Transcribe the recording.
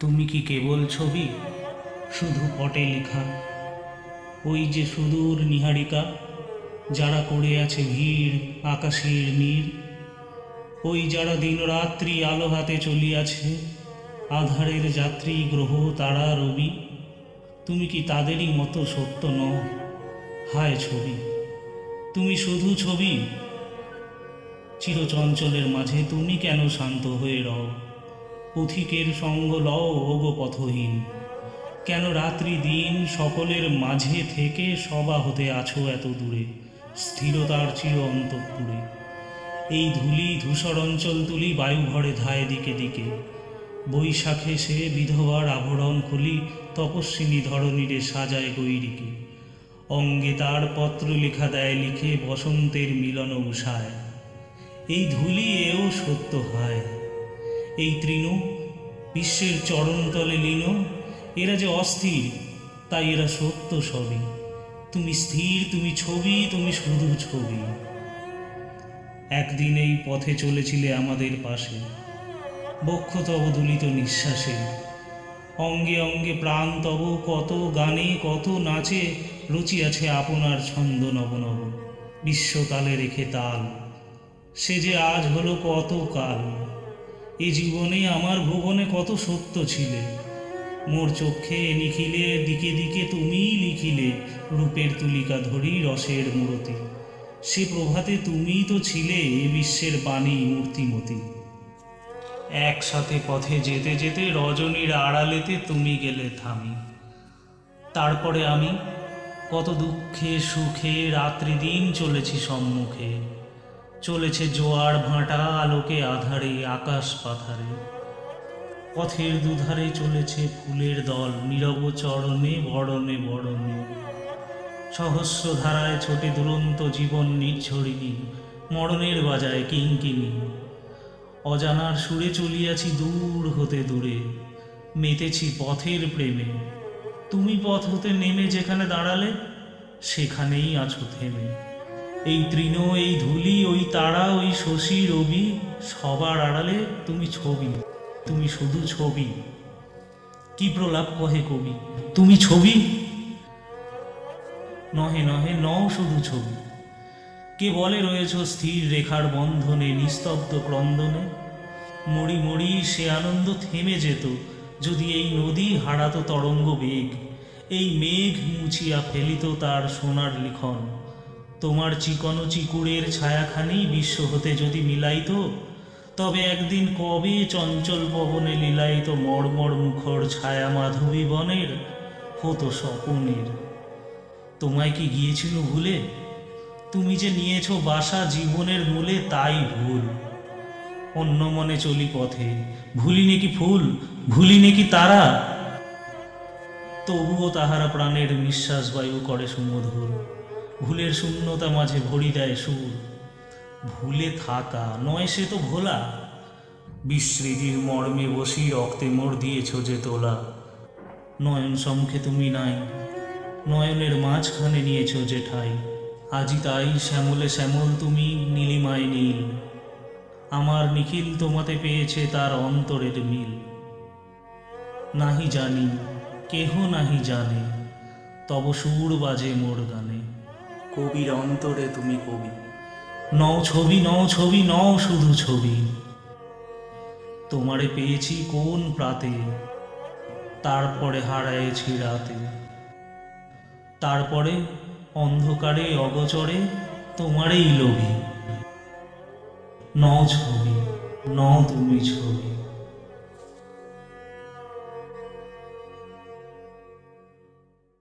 তুমি কি কেবল ছবি, শুধু পটে লেখা? ওই যে সুদূর নীহারিকা, যারা করে আছে ভিড় আকাশের নীড়, ওই যারা দিনরাত্রি আলো হাতে চলিয়াছে, আধারের যাত্রী গ্রহ তারা রবি, তুমি কি তাদেরই মতো সত্য নও? হায় ছবি, তুমি শুধু ছবি। চিরচঞ্চলের মাঝে তুমি কেন শান্ত হয়ে রও? পথিকের সঙ্গ লও ওগো পথহীন। কেন রাত্রি দিন সকলের মাঝে থেকে সবা হতে আছো এত দূরে, স্থিরতার চির অন্তঃপুরে? এই ধূলি ধূসর অঞ্চল তুলি বায়ু ভরে ধায় দিকে দিকে, বৈশাখে সে বিধবার আভরণ খুলি, তপস্বিনী ধরণীরে সাজায় গৈরিকে। অঙ্গে তার পত্র লেখা দেয় লিখে বসন্তের মিলন উষায়। এই ধূলি এও সত্য হায়। এই তৃণ বিশ্বের চরণতলে লীন, এরা যে অস্থির, তাই এরা সত্য সবই। তুমি স্থির, তুমি ছবি, তুমি শুধু ছবি। একদিন এই পথে চলেছিলে আমাদের পাশে, বক্ষ তব দুলিত নিঃশ্বাসে, অঙ্গে অঙ্গে প্রাণ তব কত গানে কত নাচে রচিয়াছে আপনার ছন্দ নব নব, বিশ্বকালে রেখে তাল। সে যে আজ হলো কত কাল। এ জীবনে আমার ভুবনে কত সত্য ছিলে, মোর চক্ষে নিখিলে দিকে দিকে তুমিই লিখিলে, রূপের তুলিকা ধরি রসের মূরতি। সে প্রভাতে তুমিই তো ছিলে এ বিশ্বের বাণী মূর্তিমতী। একসাথে পথে যেতে যেতে রজনীর আড়ালেতে তুমি গেলে থামি। তারপরে আমি কত দুঃখে সুখে রাত্রি দিন চলেছি সম্মুখে, চলেছে জোয়ার ভাঁটা আলোকে আধারে আকাশ পাথারে। পথের দুধারে চলেছে ফুলের দল নীরব চরণে বরণে বরণে, সহস্র ধারায় ছোটে দুরন্ত জীবন নির্ঝরিণী, মরণের বাজায় কিঙ্কিণী। অজানার সুরে চলিয়াছি দূর হতে দূরে, মেতেছি পথের প্রেমে। তুমি পথ হতে নেমে যেখানে দাঁড়ালে, সেখানেই আছো থেমে। এই তৃণ, এই ধূলি, ওই তারা, ওই শশী রবি, সবার আড়ালে তুমি ছবি, তুমি শুধু ছবি। কি প্রলাপ কহে কবি, তুমি ছবি। নহে নহে নও শুধু ছবি। কে বলে রয়েছ স্থির রেখার বন্ধনে নিস্তব্ধ ক্রন্দনে? মরি মরি সে আনন্দ থেমে যেত যদি এই নদী হারাত তরঙ্গ বেগ, এই মেঘ মুছিয়া ফেলিত তার সোনার লিখন। তোমার চিকন চিকুরের ছায়াখানি বিশ্ব হতে যদি মিলাইত, তবে একদিন কবে চঞ্চল পবনে লীলায়িত মর্মর মুখর ছায়া মাধবী বনের হতো স্বপনের। তোমায় কি গিয়েছিল ভুলে? তুমি যে নিয়েছ বাসা জীবনের মূলে, তাই ভুল। অন্য মনে চলি পথে, ভুলি নাকি ফুল, ভুলি নাকি তারা, তবুও তাহারা প্রাণের নিঃশ্বাস বায়ু করে সুমধুর। ভুলের শূন্যতা মাঝে ভরি দেয় সুর। ভুলে থাকা নয় সে তো ভোলা, বিস্মৃতির মর্মে বসি রক্তে মোর দিয়েছ যে তোলা। নয়ন সম্মুখে তুমি নাই, নয়নের মাঝখানে নিয়েছ যে ঠাই। আজি তাই শ্যামলে শ্যামল তুমি, নীলিমায় নীল। আমার নিখিল তোমাতে পেয়েছে তার অন্তরের মিল। নাহি জানি, কেহ নাহি জানে, তব সুর বাজে মোর গানে। কবির অন্তরে তুমি কবি। নও ছবি, নও ছবি, নও শুধু ছবি। তোমারে পেয়েছি কোন প্রাতে, তারপরে হারায়েছি রাতে। তারপরে অন্ধকারে অগোচরে তোমারেই লোভী। নও ছবি, নও তুমি ছবি।